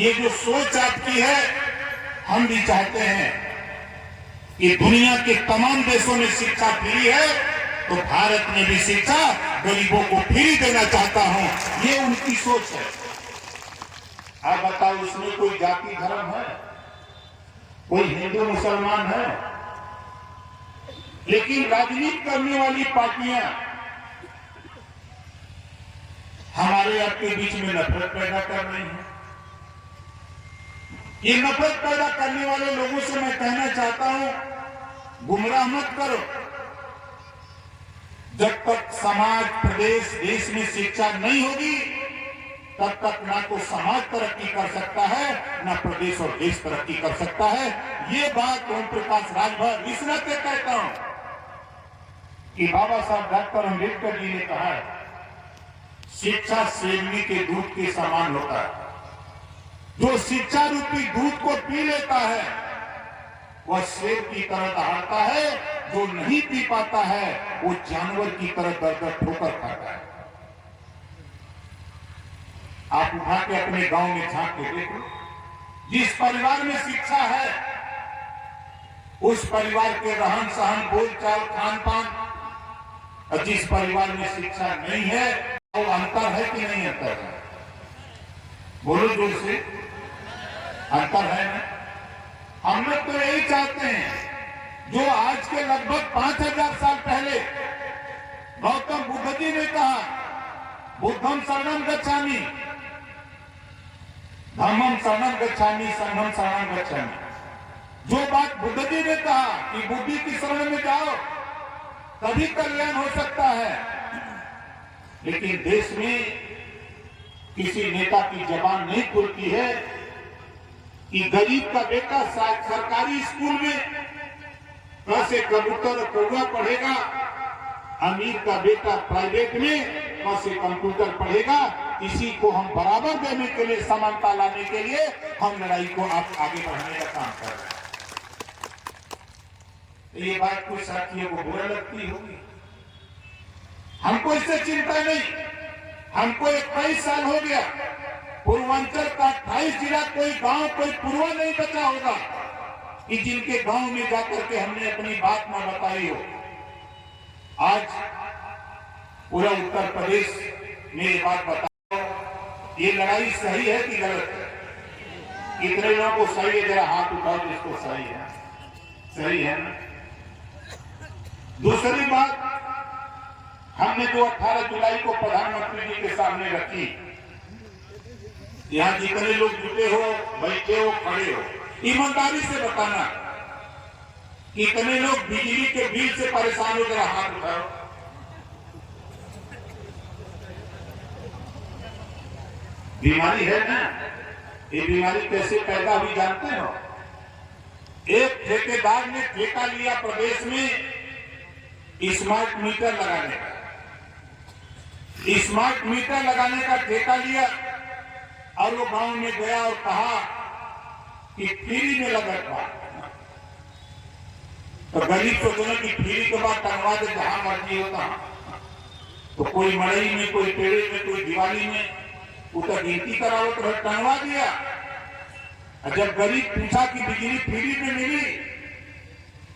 ये जो सोच आपकी है, हम भी चाहते हैं कि दुनिया के तमाम देशों में शिक्षा फ्री है, तो भारत में भी शिक्षा गरीबों को फ्री देना चाहता हूं। ये उनकी सोच है। आप बताओ, इसमें कोई जाति धर्म है? कोई हिंदू मुसलमान है? लेकिन राजनीति करने वाली पार्टियां हमारे आपके बीच में नफरत पैदा कर रही हैं। ये नफरत पैदा करने वाले लोगों से मैं कहना चाहता हूं, गुमराह मत करो। जब तक समाज, प्रदेश, देश में शिक्षा नहीं होगी, तब तक ना तो समाज तरक्की कर सकता है, ना प्रदेश और देश तरक्की कर सकता है। ये बात ओम प्रकाश राजभर इस नाते कहता हूं कि बाबा साहब डॉक्टर अम्बेडकर जी ने कहा है, शिक्षा शेरनी के दूध के समान होता है। जो शिक्षा रूपी दूध को पी लेता है, वह शेर की तरह दहाड़ता है। जो नहीं पी पाता है, वो जानवर की तरह दर-दर ठोकर खाता है। आप उठा के अपने गांव में झांक के देखो, जिस परिवार में शिक्षा है, उस परिवार के रहन सहन, बोलचाल, खान पान, और जिस परिवार में शिक्षा नहीं है, वो अंतर है कि नहीं अंतर है? बोलो जोर से, अंतर है ना? हम लोग तो यही चाहते हैं, जो आज के लगभग 5000 साल पहले गौतम बुद्ध जी ने कहा, बुद्धम शरणम गच्छामि, धम्मम शरणम गच्छामि, संघम शरणम गच्छामि। जो बात बुद्ध जी ने कहा कि बुद्धि की शरण में जाओ, तभी कल्याण हो सकता है। लेकिन देश में किसी नेता की जबान नहीं खुलती है कि गरीब का बेटा सरकारी स्कूल में कैसे कबूतर और कौवा पढ़ेगा, अमीर का बेटा प्राइवेट में कैसे कंप्यूटर पढ़ेगा। इसी को हम बराबर देने के लिए, समानता लाने के लिए हम लड़ाई को आगे बढ़ाने का काम कर रहे हैं। ये बात कुछ साथियों को बुरा लगती होगी। हमको इससे चिंता नहीं। हमको 21 साल हो गया, पूर्वांचल का 28 जिला, कोई गांव, कोई पूर्वा नहीं बचा होगा कि जिनके गांव में जाकर के हमने अपनी बात न बताई हो। आज पूरा उत्तर प्रदेश में ये बात बताओ, ये लड़ाई सही है कि गलत है? कितने लोगों को सही है? जरा हाथ उठाओ जिसको सही है। सही है ना? दूसरी बात, हमने जो 18 जुलाई को प्रधानमंत्री जी के सामने रखी, यहां जितने लोग जुटे हो, बैठे हो, खड़े हो, ईमानदारी से बताना, कितने लोग बिजली के बिल से परेशान हो? जरा हाथ उठाओ। बीमारी है ना? ये बीमारी कैसे पैदा हुई जानते हो? एक ठेकेदार ने ठेका लिया प्रदेश में स्मार्ट मीटर लगाने का। स्मार्ट मीटर लगाने का ठेका लिया और वो गांव में गया और कहा कि फ्री में लगा था। तो गरीब सोचने की फ्री के बाद टंगवा दे, जहां मर्जी होता। तो कोई मड़ई में, कोई पेड़े में, कोई दिवाली में उतर गिनती कराओ तो टंगवा दिया। जब गरीब पूछा कि बिजली फ्री में मिली,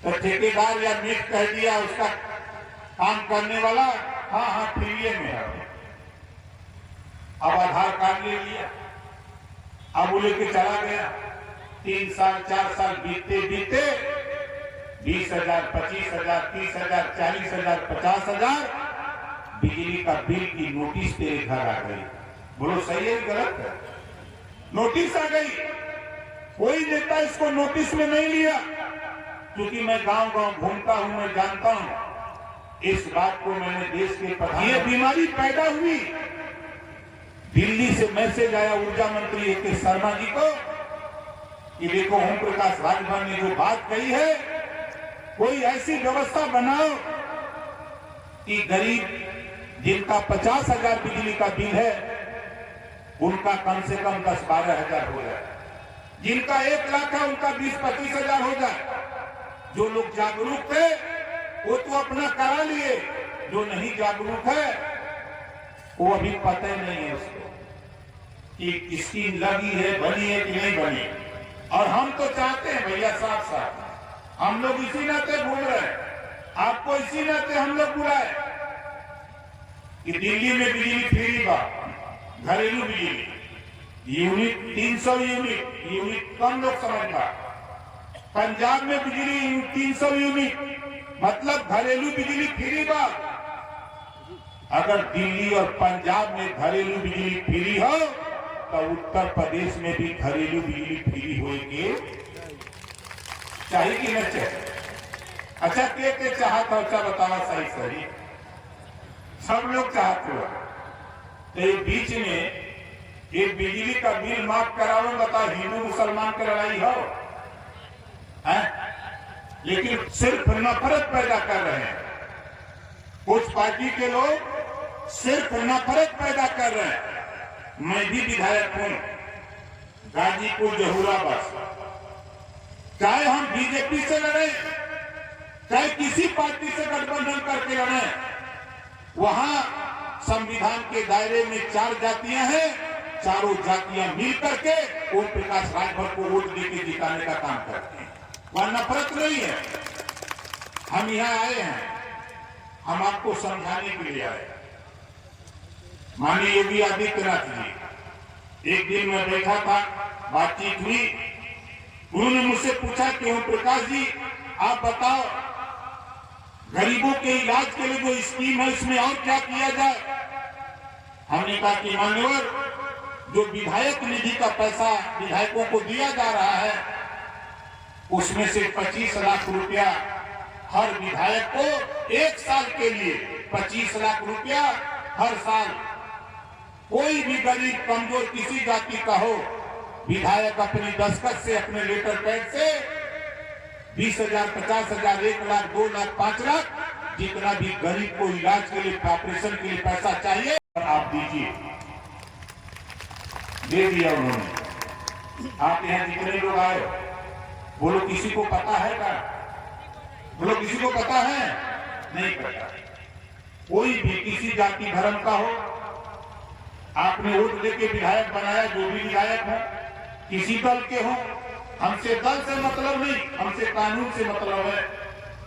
तो ठेकेदार या मेट कह दिया, उसका काम करने वाला, हाँ हाँ फ्री में है। अब आधार कार्ड ले लिया, अब वो लेके चला गया। 3 साल 4 साल बीतते बीतते 20,000, 25,000, 30,000, 40,000, 50,000 बिजली का बिल की नोटिस तेरे घर आ गई। बोलो सही है गलत है? नोटिस आ गई। कोई नेता इसको नोटिस में नहीं लिया, क्योंकि मैं गांव गांव घूमता हूं, मैं जानता हूं। इस बात को मैंने देश के प्रधान, ये बीमारी पैदा हुई, दिल्ली से मैसेज आया ऊर्जा मंत्री के शर्मा जी को कि देखो ओम प्रकाश राजभर ने जो बात कही है, कोई ऐसी व्यवस्था बनाओ कि गरीब जिनका 50,000 बिजली का बिल है, उनका कम से कम 10-12 हजार हो जाए। जिनका 1 लाख है, उनका 20-25 हजार हो जाए। जो लोग जागरूक थे वो तो अपना करा लिए, जो नहीं जागरूक है वो अभी पता ही नहीं है उसको। कि स्कीम लगी है, बनी है कि नहीं बनी। और हम तो चाहते हैं भैया साफ साफ, हम लोग इसी नाते बोल रहे हैं, आपको इसी नाते हम लोग बुलाए कि दिल्ली में बिजली फ्री बा, घरेलू बिजली यूनिट 300 यूनिट कम लोग समझ पा। पंजाब में बिजली 300 यूनिट मतलब घरेलू बिजली फ्री बा। अगर दिल्ली और पंजाब में घरेलू बिजली फ्री हो तो उत्तर प्रदेश में भी घरेलू बिजली फ्री होगी, चाहिए कि नहीं चाहिए? अच्छा के चाहता अच्छा बतावा सही सही, सब लोग चाहते हो। तो बीच में ये बिजली का बिल माफ कराओ, बता हिंदू मुसलमान की लड़ाई हो है? लेकिन सिर्फ नफरत पैदा कर रहे हैं कुछ पार्टी के लोग, सिर्फ नफरत पैदा कर रहे हैं। मैं भी विधायक हूं गाजीपुर जहूराबाद, चाहे हम बीजेपी से लड़े चाहे किसी पार्टी से गठबंधन करके लड़े, वहां संविधान के दायरे में 4 जातियां हैं, चारों जातियां मिल करके ओम प्रकाश राजभर को वोट देके जिताने का काम करते हैं। वह नफरत नहीं है। हम यहां आए हैं, हम आपको समझाने के लिए आए। माननीय योगी आदित्यनाथ जी, एक दिन मैं बैठा था, बातचीत हुई, उन्होंने मुझसे पूछा कि ओम प्रकाश जी आप बताओ गरीबों के इलाज के लिए जो स्कीम है इसमें और क्या किया जाए। हमने कहा कि मान्यवर, जो विधायक निधि का पैसा विधायकों को दिया जा रहा है उसमें से 25 लाख रुपया हर विधायक को 1 साल के लिए 25 लाख रुपया हर साल, कोई भी गरीब कमजोर किसी जाति का हो, विधायक अपनी दस्तखत से अपने लेटर पैड से 20,000, 50,000, 1 लाख, 2 लाख, 5 लाख, जितना भी गरीब को इलाज के लिए ऑपरेशन के लिए पैसा चाहिए आप दीजिए। दे दिया उन्होंने। आप यहाँ जितने लोग आए बोलो किसी को पता है क्या? बोलो किसी को पता है? नहीं पता। कोई भी किसी जाति धर्म का हो, आपने वोट देके विधायक बनाया, जो भी विधायक हो, किसी दल के हो, हमसे दल से मतलब नहीं, हमसे कानून से मतलब है।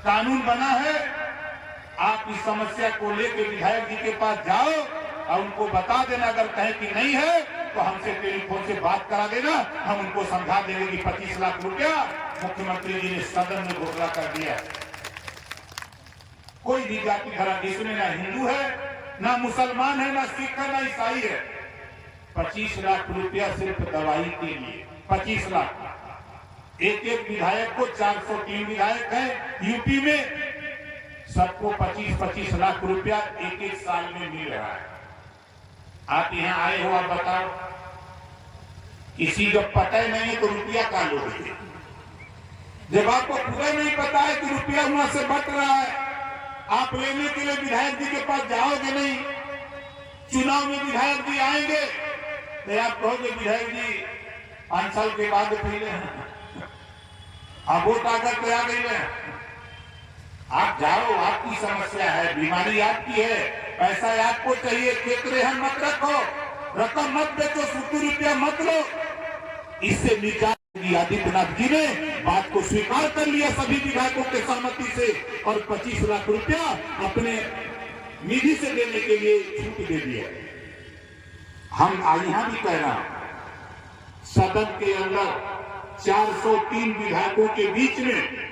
कानून बना है, आप इस समस्या को लेकर विधायक जी के पास जाओ और उनको बता देना, अगर कहें कि नहीं है तो हमसे टेलीफोन से बात करा देना, हम उनको समझा देंगे कि 25 लाख रुपया मुख्यमंत्री जी ने सदन में घोषणा कर दिया। कोई भी जाति धर्म जिसमें ना हिंदू है, ना मुसलमान है, ना सिख है, ना ईसाई है, 25 लाख रुपया सिर्फ दवाई के लिए। 25 लाख एक विधायक को, 403 विधायक है यूपी में, सबको 25-25 लाख रुपया एक साल में मिल रहा है। आप यहाँ आए हो, आप बताओ, किसी जब पता ही नहीं है तो रुपया का लोगे? जब आपको पूरा नहीं पता है कि रुपया वहां से बट रहा है, आप लेने के लिए विधायक जी के पास जाओगे नहीं। चुनाव में विधायक जी आएंगे तो आप कहोगे विधायक जी 5 साल के बाद पहले आप वोट आकर के आ गई है। आप जाओ, आपकी समस्या है, बीमारी आपकी है, पैसा आपको चाहिए, केकरे हम मत रखो, रकम मत बेचो, 70 रुपया मत लो। इससे निकाल आदित्यनाथ जी ने बात को स्वीकार कर लिया सभी विधायकों के सहमति से, और 25 लाख रुपया अपने निधि से देने के लिए छूट दे दिया। हम यहां भी कह रहा हूं, सदन के अंदर 403 विधायकों के बीच में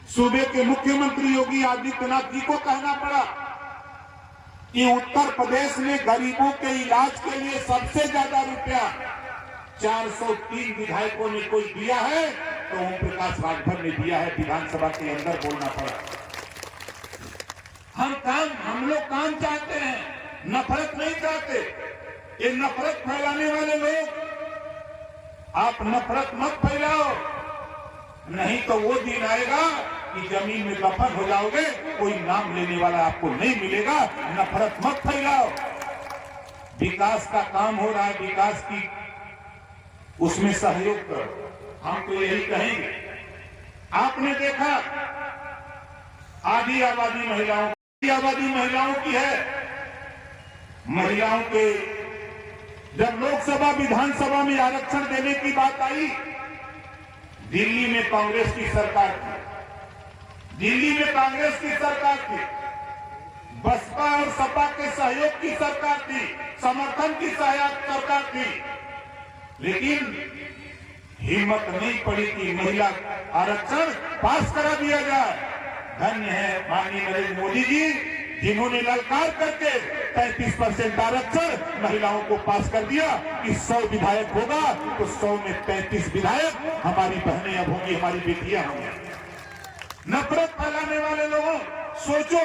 सूबे के मुख्यमंत्री योगी आदित्यनाथ जी को कहना पड़ा कि उत्तर प्रदेश में गरीबों के इलाज के लिए सबसे ज्यादा रुपया 403 विधायकों ने कोई दिया है तो ओम प्रकाश राजभर ने दिया है। विधानसभा के अंदर बोलना पड़ा। हम लोग काम चाहते हैं, नफरत नहीं चाहते। ये नफरत फैलाने वाले लोग, आप नफरत मत फैलाओ, नहीं तो वो दिन आएगा कि जमीन में दफन हो जाओगे, कोई नाम लेने वाला आपको नहीं मिलेगा। नफरत मत फैलाओ। विकास का काम हो रहा है, विकास की उसमें सहयोग करो। हम तो यही कहेंगे। आपने देखा आधी आबादी महिलाओं की है। महिलाओं के जब लोकसभा विधानसभा में आरक्षण देने की बात आई, दिल्ली में कांग्रेस की सरकार थी, दिल्ली में कांग्रेस की सरकार थी, बसपा और सपा के सहयोग की सरकार थी, समर्थन की सरकार थी, लेकिन हिम्मत नहीं पड़ी कि महिला आरक्षण पास करा दिया जाए। धन्य है माननीय नरेंद्र मोदी जी, जिन्होंने ललकार करके 33% आरक्षण महिलाओं को पास कर दिया कि 100 विधायक होगा तो 100 में 33 विधायक हमारी बहनें अब होंगी, हमारी बेटियां होंगी। नफरत फैलाने वाले लोगों, सोचो,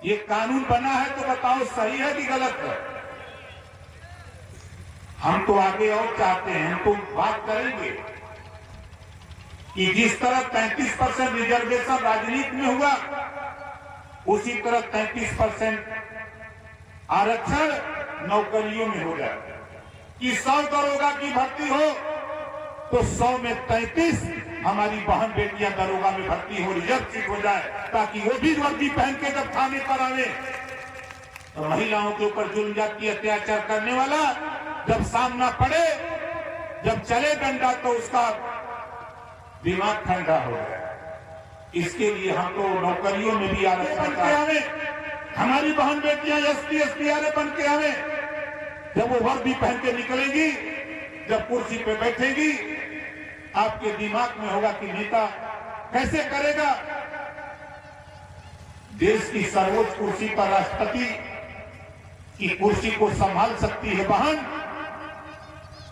ये कानून बना है तो बताओ सही है कि गलत है? हम तो आगे और चाहते हैं, हम तो बात करेंगे कि जिस तरह 33% रिजर्वेशन राजनीति में हुआ, उसी तरह 33% आरक्षण नौकरियों में हो जाए कि 100 दरोगा की भर्ती हो तो 100 में 33 हमारी बहन बेटियां दरोगा में भर्ती हो, रिजर्व सीट हो जाए, ताकि वो भी वर्दी पहन के जब थाने पर आवे तो महिलाओं के ऊपर जुल्म जाति अत्याचार करने वाला जब सामना पड़े, जब चले डंडा तो उसका दिमाग ठंडा हो जाए। इसके लिए हम तो नौकरियों में भी आरक्षण के आवे, हमारी बहन बेटियां एसपी एसपीआर बन के आवे, जब वो वर्दी पहन के निकलेंगी, जब कुर्सी पे बैठेगी, आपके दिमाग में होगा कि नेता कैसे करेगा। देश की सर्वोच्च कुर्सी पर राष्ट्रपति की कुर्सी को संभाल सकती है बहन,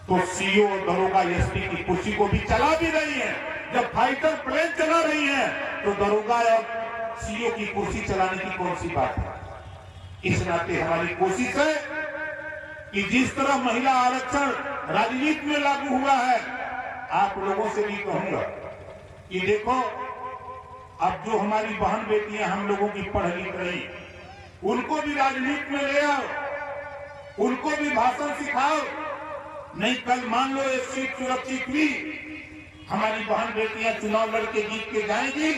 तो सीओ दरोगा एसपी की कुर्सी को भी चला भी रही है। जब फाइटर प्लेन चला रही है तो दरोगा और सीओ की कुर्सी चलाने की कौन सी बात है? इस नाते हमारी कोशिश है कि जिस तरह महिला आरक्षण राजनीति में लागू हुआ है, आप लोगों से भी कहूंगा कि देखो, अब जो हमारी बहन बेटियां हम लोगों की पढ़ लिख रही, उनको भी राजनीति में ले आओ, उनको भी भाषण सिखाओ। नहीं कल मान लो ये सीट सुरक्षित हुई, हमारी बहन बेटियां चुनाव लड़के जीत के जाएंगी,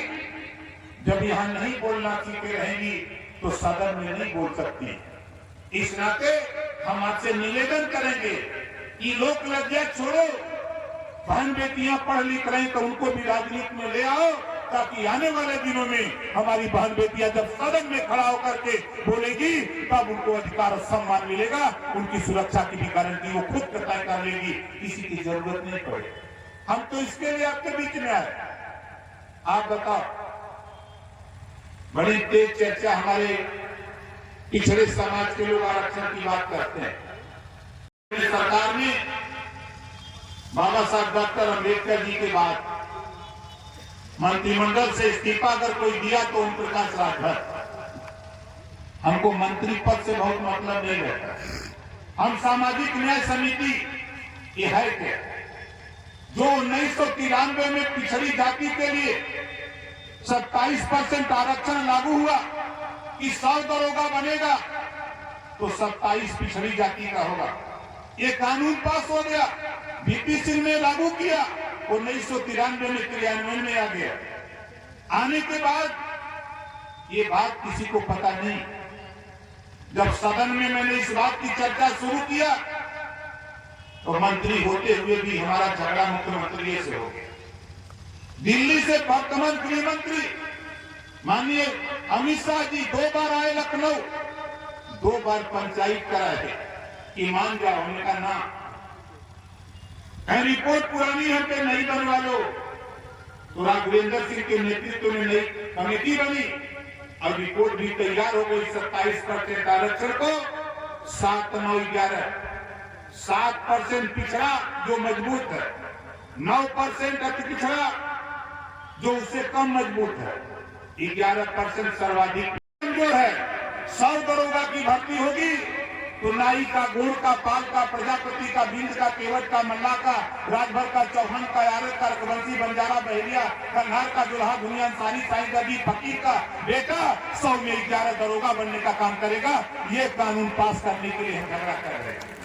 जब यहां नहीं बोलना सीखे रहेंगी तो सदन में नहीं बोल सकती। इस नाते हम आपसे निवेदन करेंगे कि लोक लज्जा छोड़ो, बहन बेटियां पढ़ लिख रही तो उनको भी राजनीति में ले आओ, ताकि आने वाले दिनों में हमारी बहन बेटियां जब सदन में खड़ा होकर के बोलेगी तब उनको अधिकार और सम्मान मिलेगा, उनकी सुरक्षा की भी गारंटी वो खुद तय कर लेगी, किसी की जरूरत नहीं पड़े। हम तो इसके लिए आपके बीच में आए। आप बताओ, बड़ी तेज चर्चा हमारे पिछड़े समाज के लोग आरक्षण की बात करते हैं। सरकार ने बाबा साहब डॉक्टर अंबेडकर जी के बाद मंत्रिमंडल से इस्तीफा अगर कोई दिया तो ओम प्रकाश राजभर। हमको मंत्री पद से बहुत मतलब नहीं रहता। हम सामाजिक न्याय समिति ये है क्या, जो 1993 में पिछड़ी जाति के लिए 27% आरक्षण लागू हुआ कि 100 दरोगा बनेगा तो 27 पिछड़ी जाति का होगा। ये कानून पास हो गया, वीपी सिंह ने लागू किया, 1993 में क्रियान्वयन में आ गया। आने के बाद ये बात किसी को पता नहीं। जब सदन में मैंने इस बात की चर्चा शुरू किया तो मंत्री होते हुए भी हमारा झगड़ा मुख्यमंत्री से हो गया। दिल्ली से वर्तमान गृह मंत्री माननीय अमित शाह जी 2 बार आए लखनऊ, 2 बार पंचायत कराए कि मान जाओ, हमने कहा ना, रिपोर्ट पुरानी है कि नहीं बनवा लो। तो राघवेंद्र सिंह के नेतृत्व में नई कमेटी बनी और रिपोर्ट भी तैयार हो गई। 27% आरक्षण को 7, 9, 11, 7% पिछड़ा जो मजबूत है, 9% अति पिछड़ा जो उससे कम मजबूत है, 11% सर्वाधिक कमजोर है। 100 दरोगा की भर्ती होगी तो नाई का, गोड़ का, पाल का, प्रजापति का, बिंद का, केवट का, मल्ला का, राजभर का, चौहान का, यारत का, रघुवंशी, बंजारा, बहेलिया, कन्हार का, दुल्हा, दुनिया, अंसारी, साईं दर्जी, फकीर का बेटा 100 में 11 दरोगा बनने का काम करेगा। ये कानून पास करने के लिए हम झगड़ा कर रहे हैं।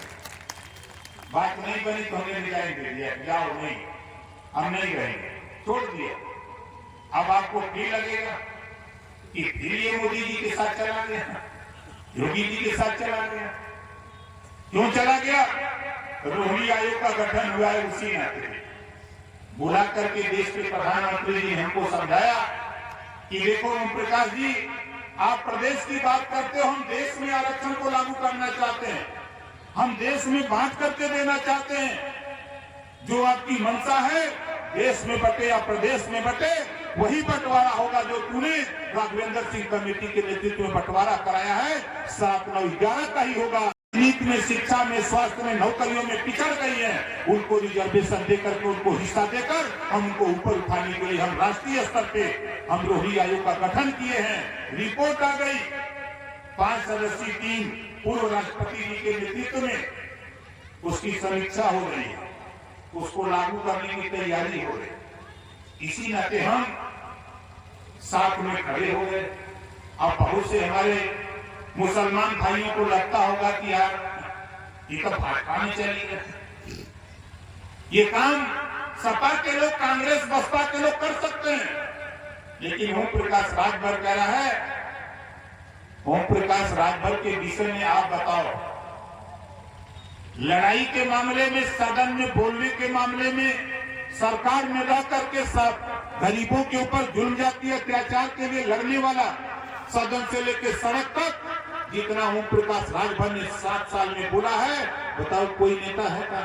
बात नहीं बनी तो हमें ले जाएंगे, जाओ नहीं, हम नहीं रहेंगे, छोड़ दिए। अब आपको भी लगेगा कि फिर ये मोदी जी के साथ चला गया, योगी जी के साथ चला गया। क्यों चला गया? रोहिणी आयोग का गठन हुआ है उसी नाते। बुला करके देश के प्रधानमंत्री जी ने हमको समझाया कि देखो ओम प्रकाश जी, आप प्रदेश की बात करते हो, हम देश में आरक्षण को लागू करना चाहते हैं, हम देश में बांट करके देना चाहते हैं। जो आपकी मंशा है, देश में बटे या प्रदेश में बटे, वही बंटवारा होगा जो तूने राघवेंद्र सिंह कमेटी के नेतृत्व में बंटवारा कराया है, 7, 9, 11 का ही होगा। नीति में, शिक्षा में, स्वास्थ्य में, नौकरियों में पिछड़ गई है, उनको रिजर्वेशन देकर के, उनको हिस्सा देकर हम उनको ऊपर उठाने के लिए हम राष्ट्रीय स्तर पे हम रोहिणी आयोग का गठन किए हैं। रिपोर्ट आ गई, 5 सदस्यीय टीम पूर्व राष्ट्रपति जी के नेतृत्व में, उसकी समीक्षा हो रही है, उसको लागू करने की तैयारी हो रही। इसी नाते हम साथ में खड़े हो गए। अब बहुत से हमारे मुसलमान भाइयों को लगता होगा कि यार ये तो भाजपा में चली गई, ये काम सपा के लोग, कांग्रेस बसपा के लोग कर सकते हैं। लेकिन ओम प्रकाश राजभर कह रहा है, ओम प्रकाश राजभर के विषय में आप बताओ। लड़ाई के मामले में, सदन में बोलने के मामले में, सरकार में रह करके सब गरीबों के ऊपर जुल्म जाती है, अत्याचार के लिए लड़ने वाला, सदन से लेकर सड़क तक जितना ओम प्रकाश राजभर ने 7 साल में बोला है, बताओ कोई नेता है क्या?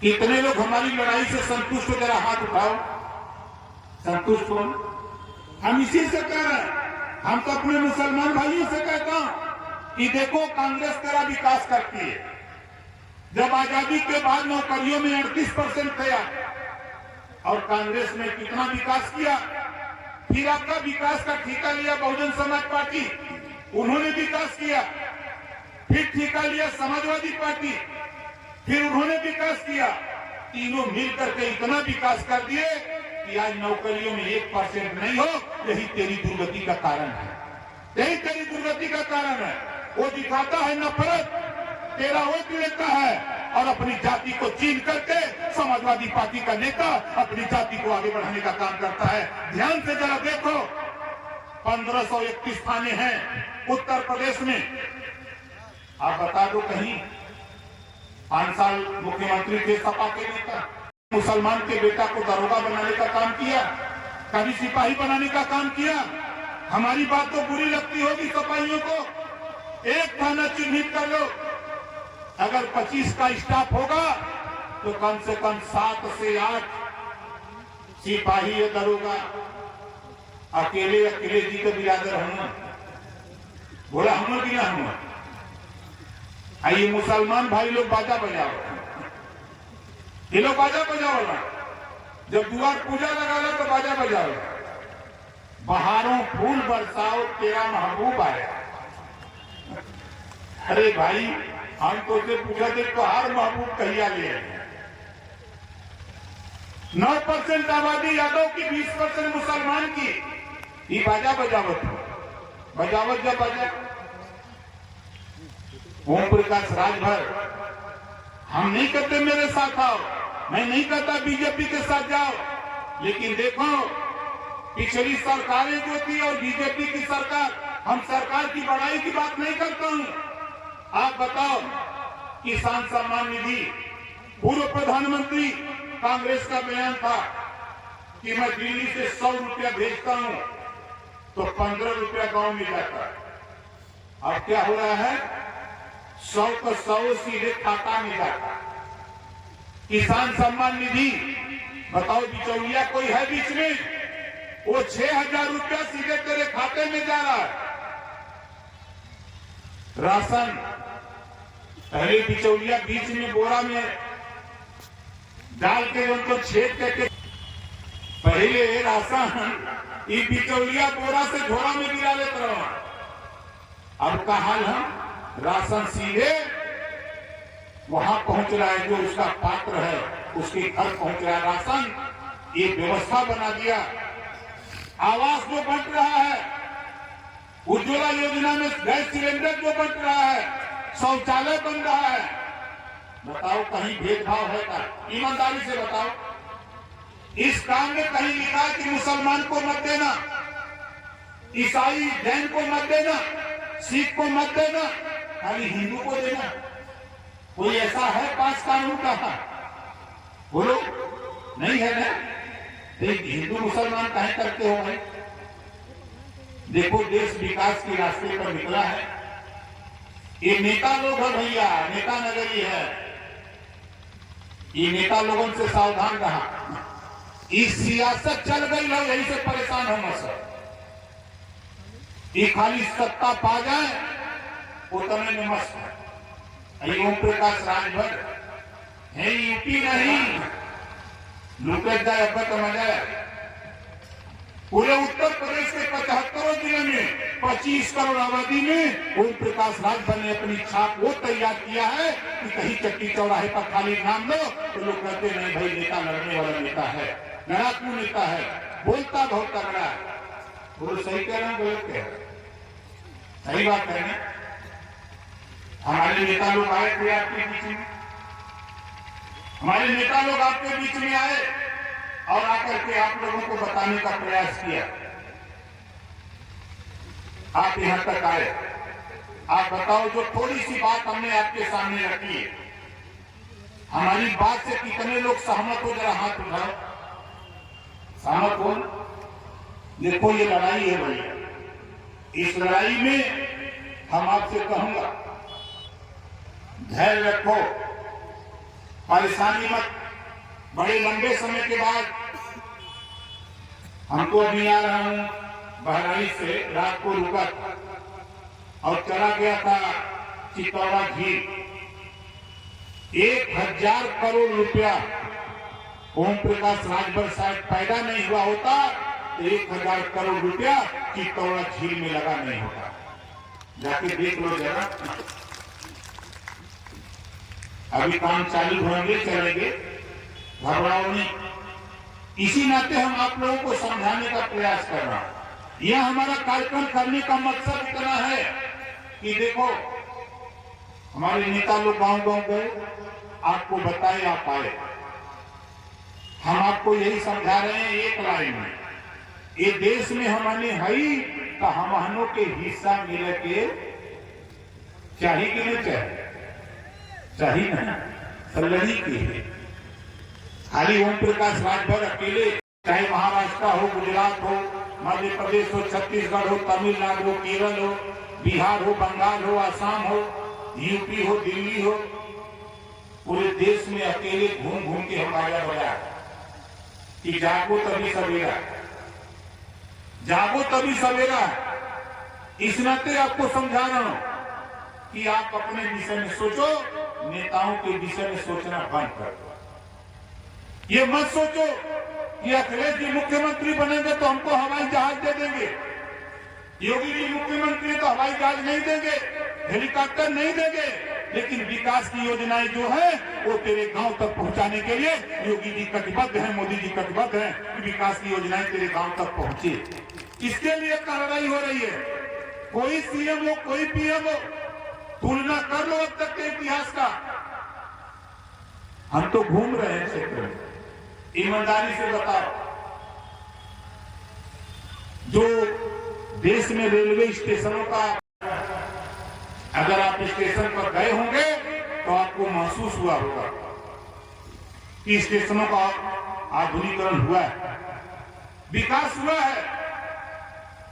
कितने लोग हमारी लड़ाई से संतुष्ट हो? जरा हाथ उठाओ। संतुष्ट हो? हम इसी से कह रहे हैं। हम तो अपने मुसलमान भाइयों से कहता हूं कि देखो, कांग्रेस तेरा विकास करती है। जब आजादी के बाद नौकरियों में 38% गया, और कांग्रेस ने कितना विकास किया? फिर आपका विकास का ठेका लिया बहुजन समाज पार्टी, उन्होंने विकास किया। फिर ठेका लिया समाजवादी पार्टी, फिर उन्होंने विकास किया। तीनों मिलकर के इतना विकास कर दिए कि आज नौकरियों में 1% नहीं हो। यही तेरी दुर्गति का कारण है, यही तेरी दुर्गति का कारण है। वो दिखाता है नफरत, तेरा वोट लेता है और अपनी जाति को चीन करके समाजवादी पार्टी का नेता अपनी जाति को आगे बढ़ाने का काम करता है। ध्यान से जरा देखो, 1531 थाने हैं उत्तर प्रदेश में। आप बता दो, कहीं 5 साल मुख्यमंत्री थे सपा के नेता, मुसलमान के बेटा को दरोगा बनाने का काम किया, कभी सिपाही बनाने का काम किया। हमारी बात तो बुरी लगती होगी सिपाहियों को, एक थाना चिन्हित कर लो। अगर 25 का स्टाफ होगा तो कम से कम 7 से 8 सिपाही या दरोगा। अकेले जी के बिरादर हूं, बोला हम भी ना हूं। आइए मुसलमान भाई लोग बाजा बजाओ, ये लोग बाजा बजाओ ना। जब द्वार पूजा लगा लो तो बाजा बजाओ। बहारों फूल बरसाओ, तेरा महबूब आया। अरे भाई, हम तो से पूछा थे तो हर महबूब कहिया ले आए। 9% आबादी यादव की, 20% मुसलमान की। ये बाजा बजावत जब बाजा। ओम प्रकाश राजभर, हम नहीं कहते मेरे साथ आओ, मैं नहीं कहता बीजेपी के साथ जाओ, लेकिन देखो पिछली सरकारें जो थी और बीजेपी की सरकार, हम सरकार की बढ़ाई की बात नहीं करता हूं। आप बताओ, किसान सम्मान निधि, पूर्व प्रधानमंत्री कांग्रेस का बयान था कि मैं दिल्ली से 100 रुपया भेजता हूं तो 15 रुपया गांव में जाता है। अब क्या हो रहा है? 100 को 100 सीधे खाता में जाता। किसान सम्मान निधि, बताओ बिचौलिया कोई है बीच में? वो 6,000 रुपया सीधे तेरे खाते में जा रहा है। राशन, पहले बिचौलिया बीच में बोरा में डाल के उनको छेद करके, पहले राशन ये बिचौलिया बोरा से झोरा में गिरा लेते रहो। अब का हाल है? राशन सीधे वहां पहुंच रहा है, जो उसका पात्र है उसके घर पहुंच रहा है राशन। ये व्यवस्था बना दिया। आवास जो बंट रहा है, उज्ज्वला योजना में गैस सिलेंडर जो बंट रहा है, शौचालय बन रहा है, बताओ कहीं भेदभाव है क्या? ईमानदारी से बताओ। इस काम में कहीं लिखा है कि मुसलमान को मत देना, ईसाई जैन को मत देना, सिख को मत देना, खाली हिंदू को देना? कोई ऐसा है पास कानून का? बोलो, नहीं है ना? हिंदू मुसलमान काहे करते हो भाई? देखो, देश विकास के रास्ते पर निकला है। ये नेता लोग है भैया, नेता नगरी है। ये नेता लोगों से सावधान रहा। इस सियासत चल गई है, यही से परेशान हो मत। ये खाली सत्ता पा जाए उतने में मस्त है। ओम प्रकाश राजभर है, यूपी नहीं लूटे जाए अब तो मजा है। पूरे उत्तर प्रदेश के 75 जिले में 25 करोड़ आबादी में ओम प्रकाश राजभर ने अपनी छाप वो तैयार किया है कि कहीं चट्टी चौराहे पर खाली नाम लो तो लोग कहते नहीं भाई नेता लड़ने वाला नेता है, लड़ाकू नेता है, बोलता बहुत तगड़ा है। वो सही कह रहे हैं, गलत कह रहे हैं? सही बात है ना? हमारे नेता लोग आए थे आपके बीच में, हमारे नेता लोग आपके बीच में आए और आकर के आप लोगों को बताने का प्रयास किया। आप यहां तक आए, आप बताओ जो थोड़ी सी बात हमने आपके सामने रखी है, हमारी बात से कितने लोग सहमत हो? जरा हाथ उठाओ। सहमत हो? देखो, ये लड़ाई है भैया। इस लड़ाई में हम आपसे कहूंगा धैर्य रखो, परेशानी मत। बड़े लंबे समय के बाद हमको अभी आ रहा हूं बहराइच से, रात को रुका और चला गया था चितौड़ा झील। 1000 करोड़ रुपया ओम प्रकाश राजभर शायद पैदा नहीं हुआ होता तो 1000 करोड़ रुपया चितौड़ा झील में लगा नहीं होता। जाके देख लो जरा। अभी काम चालू होंगे, चलेंगे, घबराओ नहीं। इसी नाते हम आप लोगों को समझाने का प्रयास कर रहा हूं। यह हमारा कार्यक्रम करने का मकसद इतना है कि देखो, हमारे नेता लोग गांव-गांव गए, आपको बताए, आप आए। हम आपको यही समझा रहे हैं एक लाइन में, ये देश में हमने हई तो हमनों के हिस्सा मिले के चाहिए कि नहीं चाहिए? चाहिए ना, सलड़ी के। खाली ओम प्रकाश राजभर अकेले, चाहे महाराष्ट्र हो, गुजरात हो, मध्य प्रदेश हो, छत्तीसगढ़ हो, तमिलनाडु हो, केरल हो, बिहार हो, बंगाल हो, आसाम हो, यूपी हो, दिल्ली हो, पूरे देश में अकेले घूम घूम के हम बाजा बजा कि जागो तभी सवेरा, जागो तभी सवेरा। इस नाते आपको समझा रहा हूं कि आप अपने विषय में सोचो, नेताओं के विषय में सोचना बंद कर दो। ये मत सोचो कि अखिलेश जी मुख्यमंत्री बनेंगे तो हमको हवाई जहाज दे देंगे, योगी जी मुख्यमंत्री तो हवाई जहाज नहीं देंगे, हेलीकॉप्टर नहीं देंगे, लेकिन विकास की योजनाएं जो है वो तेरे गांव तक पहुंचाने के लिए योगी जी कटिबद्ध हैं, मोदी जी कटिबद्ध हैं कि विकास की योजनाएं तेरे गांव तक पहुंचे। इसके लिए कार्रवाई हो रही है। कोई सीएम हो, कोई पीएम हो, तुलना कर लो अब तक के इतिहास का। हम तो घूम रहे हैं क्षेत्र में, ईमानदारी से बताओ, जो देश में रेलवे स्टेशनों का, अगर आप स्टेशन पर गए होंगे तो आपको महसूस हुआ होगा कि स्टेशनों का आधुनिकीकरण हुआ है, विकास हुआ है।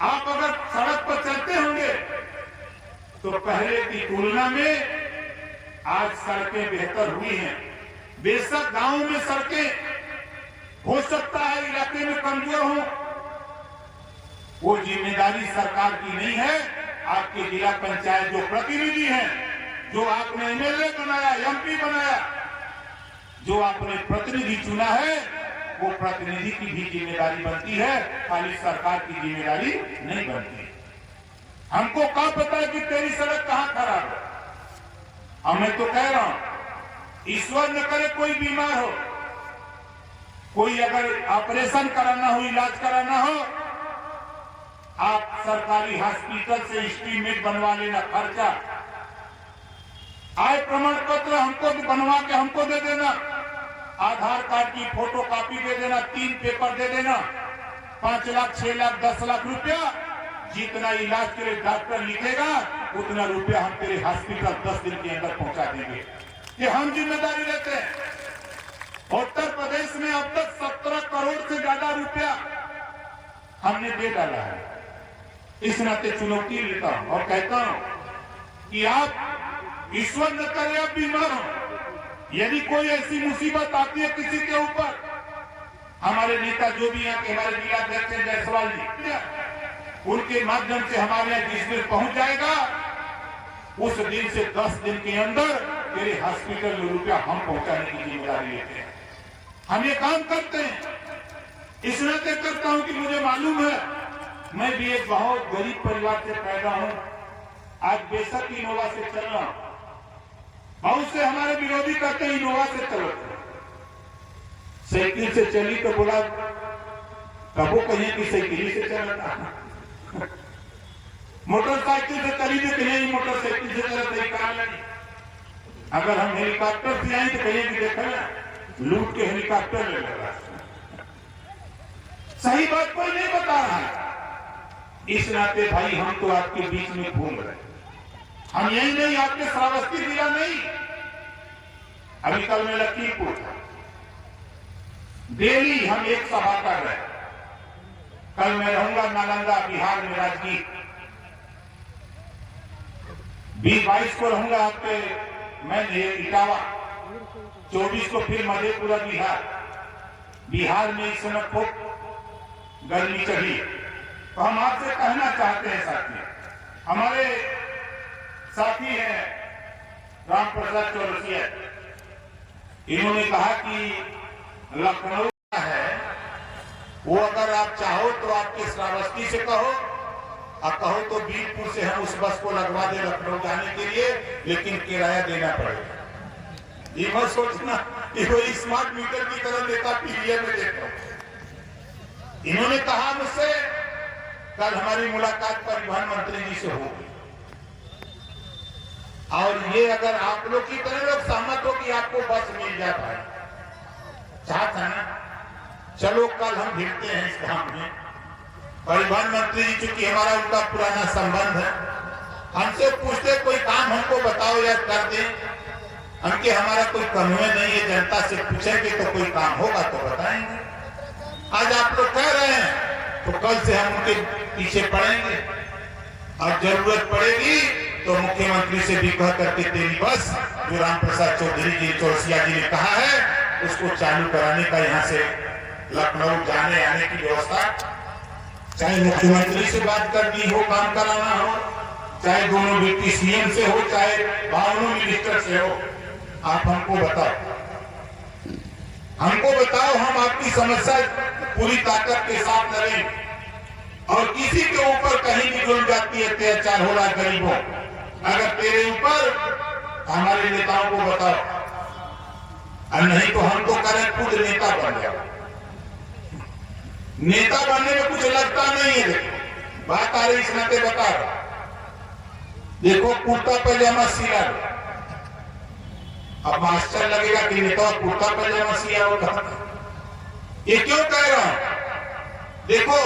आप अगर सड़क पर चलते होंगे तो पहले की तुलना में आज सड़कें बेहतर हुई हैं। बेशक गांव में सड़कें हो सकता है इलाके में कमजोर हो, वो जिम्मेदारी सरकार की नहीं है। आपके जिला पंचायत जो प्रतिनिधि हैं, जो आपने एमएलए बनाया, एमपी बनाया, जो आपने प्रतिनिधि चुना है, वो प्रतिनिधि की भी जिम्मेदारी बनती है, खाली सरकार की जिम्मेदारी नहीं बनती। हमको क्या पता है कि तेरी सड़क कहां खराब है? और मैं तो कह रहा हूं, ईश्वर न करे कोई बीमार हो, कोई अगर ऑपरेशन कराना हो, इलाज कराना हो, आप सरकारी हॉस्पिटल से एस्टीमेट बनवा लेना, खर्चा, आय प्रमाण पत्र हमको बनवा के हमको दे देना, आधार कार्ड की फोटो कॉपी दे देना, 3 पेपर दे देना, 5 लाख, 6 लाख, 10 लाख रुपया जितना इलाज के लिए डॉक्टर लिखेगा उतना रुपया हम तेरे हॉस्पिटल 10 दिन के अंदर पहुंचा देंगे। ये हम जिम्मेदारी लेते हैं। उत्तर प्रदेश में अब तक 17 करोड़ से ज्यादा रुपया हमने दे डाला है। इस नाते चुनौती लेता हूं और कहता हूं कि आप ईश्वर न करे आप बीमार हो, यदि कोई ऐसी मुसीबत आती है किसी के ऊपर, हमारे नेता जो भी हैं, हमारे जिलाध्यक्ष जायसवाल जी, उनके माध्यम से हमारे यहाँ जिस दिन पहुंच जाएगा उस दिन से 10 दिन के अंदर तेरे हॉस्पिटल में रुपया हम पहुंचाने की जिम्मेदारी लेते हैं। हम ये काम करते हैं, इस नाते करता हूं कि मुझे मालूम है मैं भी एक बहुत गरीब परिवार से पैदा हूं। आज बेशक इनोवा से चल रहा हूं, बहुत से हमारे विरोधी कहते हैं इनोवा से चलो, साइकिल से चली तो बोला कबो कहीं की साइकिल से चलता, मोटरसाइकिल से चली तो कहीं मोटरसाइकिल से चलता ही कहा नहीं। अगर हम हेलीकॉप्टर से आए तो कहीं भी देखा ना लूट के हेलीकॉप्टर ले लगा। सही बात कोई नहीं बता रहा है। इस नाते भाई हम तो आपके बीच में घूम रहे, हम यही नहीं आपके श्रावस्ती जिला नहीं, अभी कल मैं लखीमपुर था, डेली हम एक सभा कर रहे हैं। कल मैं रहूंगा नालंदा बिहार में राजगीर, 20-22 को रहूंगा आपके मैं इटावा, 24 को फिर मधेपुरा बिहार में इस समय खूब गर्मी चली। तो हम आपसे कहना चाहते हैं साथी, हमारे साथी हैं राम प्रसाद चौरसिया, इन्होंने कहा कि लखनऊ है वो अगर आप चाहो तो आपके श्रावस्ती से कहो और कहो तो बीरपुर से हम उस बस को लगवा दे लखनऊ जाने के लिए, लेकिन किराया देना पड़ेगा। ये मत सोचना कि कोई स्मार्ट मीटर की तरह नेता पीडीएफ में देखो। इन्होंने कहा मुझसे, कल हमारी मुलाकात परिवहन मंत्री जी से होगी और ये अगर आप लोग की तरह लोग सहमत हो कि आपको बस मिल जाए भाई, चाहता है ना, चलो कल हम भिड़ते हैं इस काम में। परिवहन मंत्री जी चूंकि हमारा उनका पुराना संबंध है, हमसे पूछते कोई काम हमको बताओ या कर दें, हमके हमारा कोई कानून नहीं है, जनता से पूछेंगे तो कोई काम होगा तो बताएंगे। आज आप लोग कह रहे हैं तो कल से हम उनके पीछे पड़ेंगे और जरूरत पड़ेगी तो मुख्यमंत्री से भी कह करके तेरी बस जो राम प्रसाद चौधरी जी चौरसिया जी ने कहा है उसको चालू कराने का, यहाँ से लखनऊ जाने आने की व्यवस्था, चाहे मुख्यमंत्री से बात करनी हो, काम कराना हो, चाहे दोनों व्यक्ति सीएम से हो, चाहे 52 मिनिस्टर से हो, आप हमको बताओ, हमको बताओ, हम आपकी समस्या पूरी ताकत के साथ लड़ें। और किसी के ऊपर कहीं भी जुल्म जाती है, अत्याचार हो रहा है गरीबों, अगर तेरे ऊपर हमारे नेताओं को बताओ, और नहीं तो हम तो करें खुद नेता बन जाओ। नेता बनने में कुछ लगता नहीं है, देखो बात आ रही इस नाते बता रहा, देखो कुर्ता पैजामा सिला, अब मास्टर लगेगा कि नेता कुर्ता पैजामा सिया होगा। ये क्यों कह रहा हूं, देखो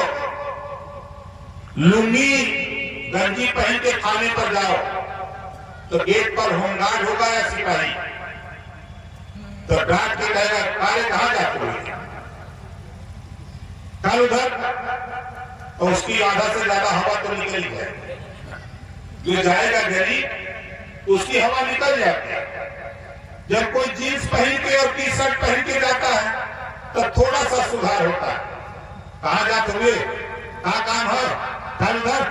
लुंगी गंजी पहन के थाने पर जाओ तो गेट पर होमगार्ड होगा या सिपाही, तो गार्ड के कहेगा कार्य कहां जाते हो, कल उधर, तो उसकी आधा से ज्यादा हवा तो निकल जाए, जो जाएगा गरीब उसकी हवा निकल जाती है। जब कोई जींस पहन के और टी शर्ट पहन के जाता है तो थोड़ा सा सुधार होता है, कहां जाते हुए, कहां काम है, कल उधर,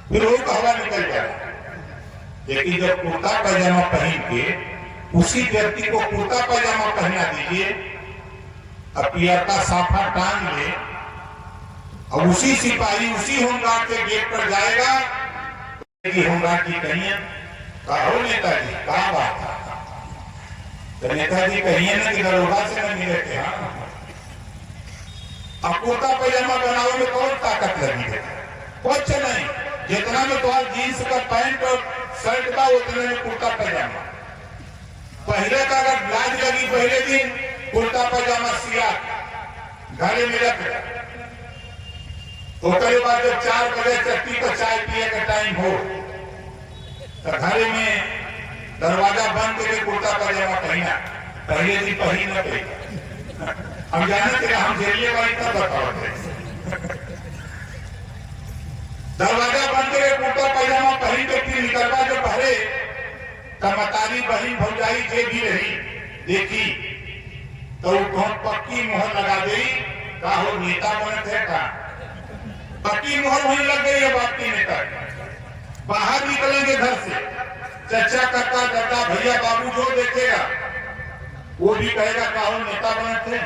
फिर वो हवा निकल जाए। लेकिन जब कुर्ता पैजामा पहन के उसी व्यक्ति को कुर्ता पैजामा पहना दीजिए, अब पियर का साफा टांग ले और उसी सिपाही उसी होमगार्ड के गेट पर जाएगा, होमगार्ड की कहिए कहो नेताजी कहा बात है, तो नेताजी कहिए ना कि दरोगा से न मिले थे। अब कुर्ता पैजामा बनाओ में कौन ताकत लगी है, कुछ नहीं, जितना में तो जींस का पैंट और शर्ट का उतने में कुर्ता पैजामा, पहले का अगर लाज लगी पहले दिन कुर्ता पैजामा सिया घरे में रख, ओकरे बाद जब 4 बजे चट्टी पर चाय पिए का टाइम हो तो घरे में दरवाजा बंद करके कुर्ता पजामा पहना, पहले दिन पहन न पे हम जाने थे हम झेलिए वाली तब बताओ दरवाजा बंद करके कुर्ता पजामा पहन के फिर निकलवा जब भरे तमतारी बहन भौजाई जे भी रही देखी तो बहुत पक्की मोहर लगा दी का हो नेता बनत है का पक्की मोहर वहीं लग गई है बाप की नेता। बाहर निकलेंगे घर से चचा काका दादा भैया बाबू जो देखेगा वो भी कहेगा का हो नेता बनत है।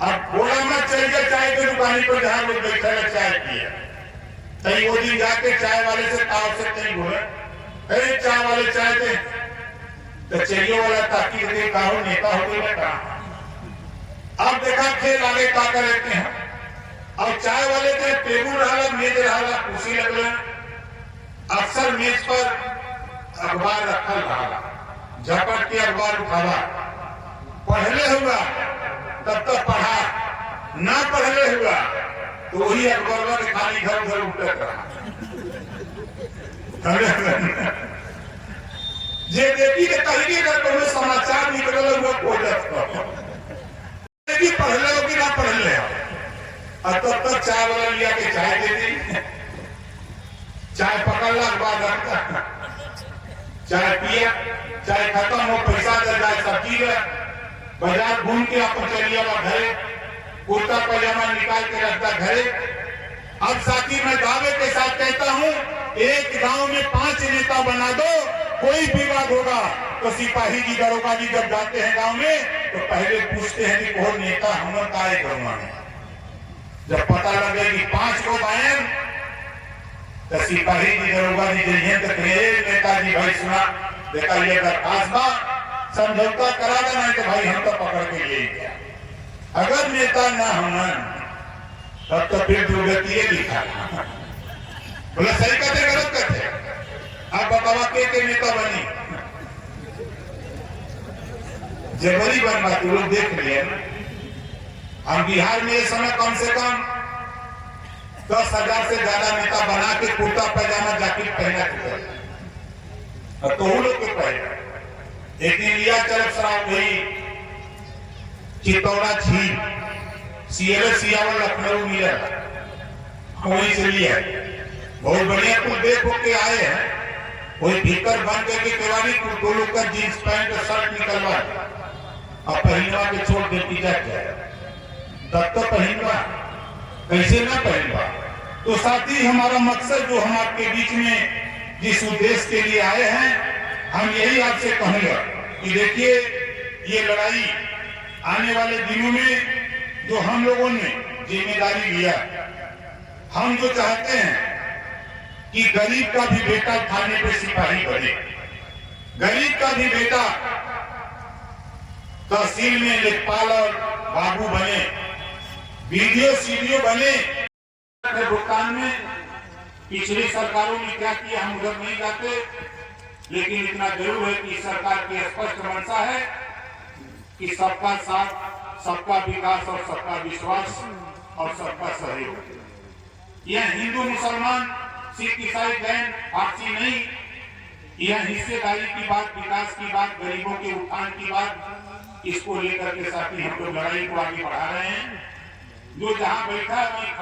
अब बोला मत चल गया चाय की दुकान पर जहां लोग बैठे चाय पिए तई वो दिन जाके चाय वाले से ताव से कहीं बोले अरे चाय वाले चाय दे तो चाहिए वाला ताकि देखा हो नेता हो गया कहा। अब देखा खेल आगे का करते हैं और चाय वाले के टेबल रहा मेज रहा कुर्सी लगल अक्सर मेज पर अखबार रखल रहा झपट के अखबार उठावा पढ़ले हुआ तब तक पढ़ा ना पढ़ले हुआ तो वही अखबार के खाली घर उधर उठक रहा जे देखी के कहीं का समाचार निकल हुआ खोजत पढ़ले हो कि ना पढ़ले हो और तब तक चाय वाला लिया के चाय दे दी चाय पकड़ला के बाद रखता चाय पिया चाय खत्म हो पैसा दे जाए सब्जी ले बाजार घूम के आप चलिए घरे कुर्ता पजामा निकाल के रखता घरे। अब साथी मैं दावे के साथ कहता हूँ एक गांव में 5 नेता बना दो कोई विवाद होगा तो सिपाही जी दरोगा जी जब जाते हैं गांव में तो पहले पूछते हैं कि कौन नेता हम का है गाँव में। जब पता लगे कि 5 को बायन तो सिपाही जी दरोगा जी जइए तो नेताजी भाई सुना देखा ये दरखास्त बा समझौता करा देना तो भाई हम तो पकड़ के ले गया। अगर नेता ना होना तब तो फिर दुर्गति लिखा बोला सही कहते गलत कहते आप बतावा के नेता बनी जबरी बनवा तू लोग देख लिए ना। हम बिहार में इस समय कम से कम 10,000 से ज्यादा नेता बना के कुर्ता पैजामा जैकेट पहना के तो लोग के पहना एक दिन लिया चरक शराब गई चित्तौड़ा झील सीएलए सियावल लखनऊ मिला वहीं से लिया बहुत बढ़िया कुछ देख के आए हैं कोई भीतर बन के केवाड़ी कुछ 2 लोग का जींस पैंट और शर्ट निकलवा और पहनवा के छोड़ देती जाए तब तो पहनवा कैसे ना पहनवा। तो साथी हमारा मकसद जो हम आपके बीच में जिस उद्देश्य के लिए आए हैं हम यही आपसे कहूंगा कि देखिए ये लड़ाई आने वाले दिनों में जो हम लोगों ने जिम्मेदारी लिया हम जो चाहते हैं कि गरीब का भी बेटा थाने पे सिपाही बने गरीब का भी बेटा तहसील में लेखपाल और बाबू बने वीडियो सीडीओ बने। भुगतान में पिछली सरकारों ने क्या किया हम उधर नहीं जाते लेकिन इतना जरूर है कि सरकार की स्पष्ट मंशा है कि सबका साथ सबका विकास और सबका विश्वास और सबका सहयोग। यह हिंदू मुसलमान सिख ईसाई जैन फारसी नहीं यह हिस्सेदारी की बात विकास की बात गरीबों के उत्थान की बात इसको लेकर के साथी हम लोग लड़ाई को आगे बढ़ा रहे हैं। जो जहां बैठा है वहीं